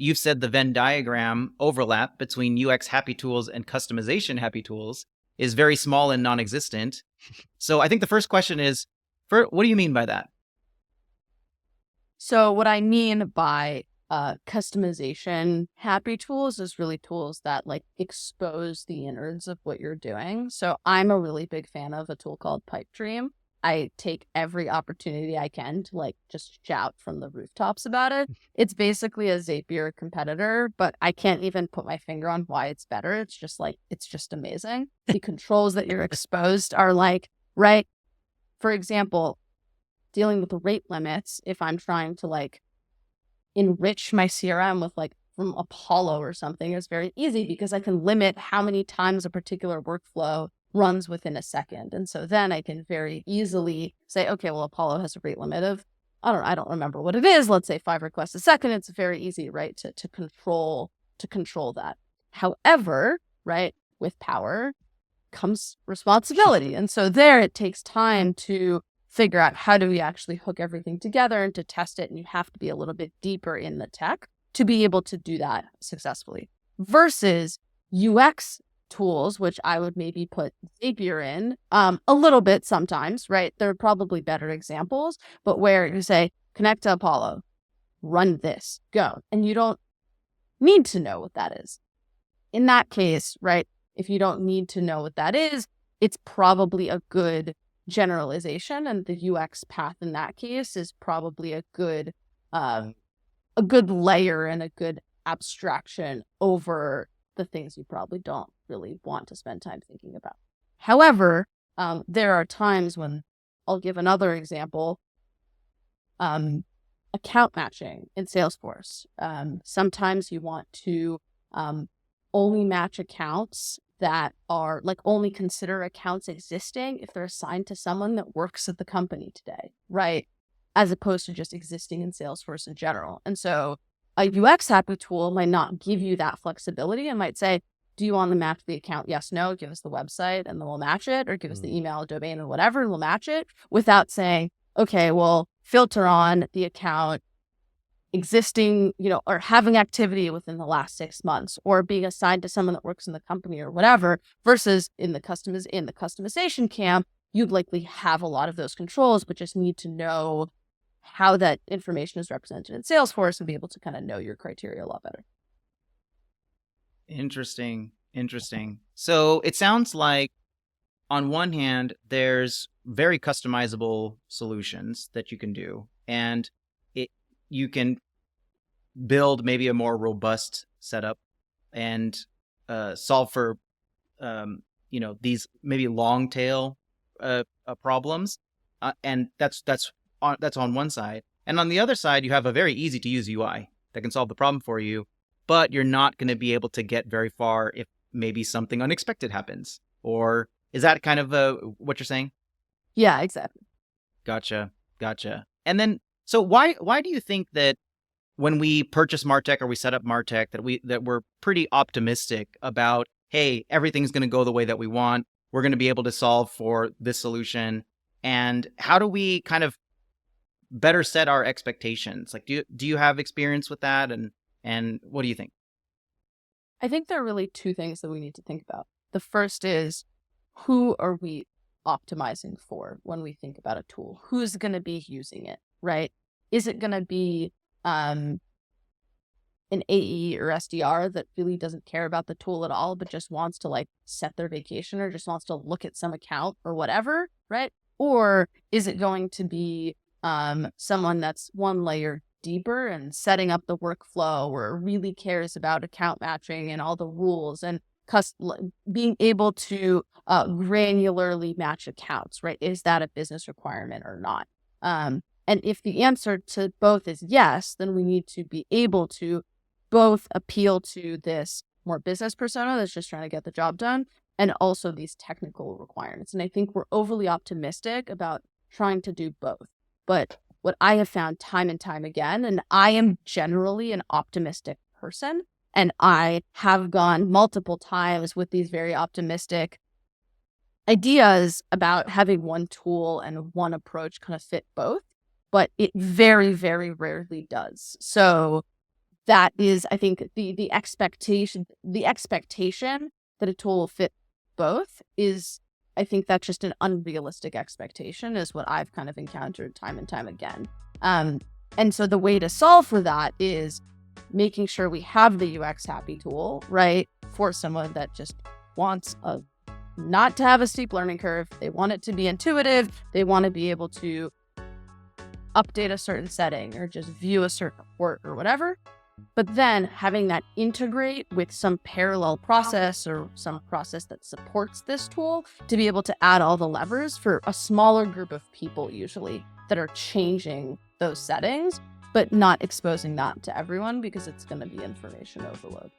you've said the Venn diagram overlap between UX happy tools and customization happy tools is very small and non-existent. So I think the first question is, what do you mean by that? So what I mean by customization happy tools is really tools that like expose the innards of what you're doing. So I'm a really big fan of a tool called Pipedream. I take every opportunity I can to like just shout from the rooftops about it. It's basically a Zapier competitor, but I can't even put my finger on why it's better. It's just amazing. The controls that you're exposed are like, right? For example, dealing with rate limits, if I'm trying to like enrich my CRM with like from Apollo or something, is very easy because I can limit how many times a particular workflow runs within a second. And so then I can very easily say, okay, well, Apollo has a rate limit of, I don't remember what it is. Let's say 5 requests a second. It's very easy, right, to control that. However, right, with power comes responsibility. And so there it takes time to figure out how do we actually hook everything together and to test it. And you have to be a little bit deeper in the tech to be able to do that successfully versus UX tools, which I would maybe put Zapier in a little bit sometimes, right? There are probably better examples, but where you say, connect to Apollo, run this, go. And you don't need to know what that is. In that case, right, if you don't need to know what that is, it's probably a good generalization, and the UX path in that case is probably a good layer and a good abstraction over the things you probably don't really want to spend time thinking about. However, there are times when I'll give another example. Account matching in Salesforce. Sometimes you want to only match accounts that are like only consider accounts existing if they're assigned to someone that works at the company today, right? As opposed to just existing in Salesforce in general. And so a UX happy tool might not give you that flexibility and might say, do you want to match the account? Yes, no, give us the website and then we'll match it, or give us the email, domain, and whatever, and we'll match it without saying, okay, well, filter on the account existing, or having activity within the last 6 months, or being assigned to someone that works in the company or whatever, versus in the customization camp, you'd likely have a lot of those controls, but just need to know how that information is represented in Salesforce and be able to kind of know your criteria a lot better. Interesting. So it sounds like on one hand, there's very customizable solutions that you can do, and you can build maybe a more robust setup and solve for these maybe long tail problems, and that's on one side. And on the other side, you have a very easy to use UI that can solve the problem for you, but you're not going to be able to get very far if maybe something unexpected happens. Or is that kind of what you're saying? Yeah, exactly. Gotcha. And then, so why do you think that when we purchase Martech or we set up Martech that we're pretty optimistic about, hey, everything's going to go the way that we want. We're going to be able to solve for this solution. And how do we kind of better set our expectations? Like, do you have experience with that? And what do you think? I think there are really two things that we need to think about. The first is, who are we optimizing for when we think about a tool? Who's going to be using it, right? Is it going to be an AE or SDR that really doesn't care about the tool at all, but just wants to like set their vacation or just wants to look at some account or whatever, right? Or is it going to be someone that's one layer deeper and setting up the workflow, or really cares about account matching and all the rules and being able to granularly match accounts, right? Is that a business requirement or not? And if the answer to both is yes, then we need to be able to both appeal to this more business persona that's just trying to get the job done, and also these technical requirements. And I think we're overly optimistic about trying to do both. But what I have found time and time again, and I am generally an optimistic person, and I have gone multiple times with these very optimistic ideas about having one tool and one approach kind of fit both, but it very, very rarely does. So that is, I think, the expectation that a tool will fit both is, I think that's just an unrealistic expectation, is what I've kind of encountered time and time again. And so the way to solve for that is making sure we have the UX happy tool, right? For someone that just wants not to have a steep learning curve. They want it to be intuitive. They want to be able to update a certain setting or just view a certain report or whatever. But then having that integrate with some parallel process or some process that supports this tool to be able to add all the levers for a smaller group of people usually that are changing those settings, but not exposing that to everyone because it's going to be information overload.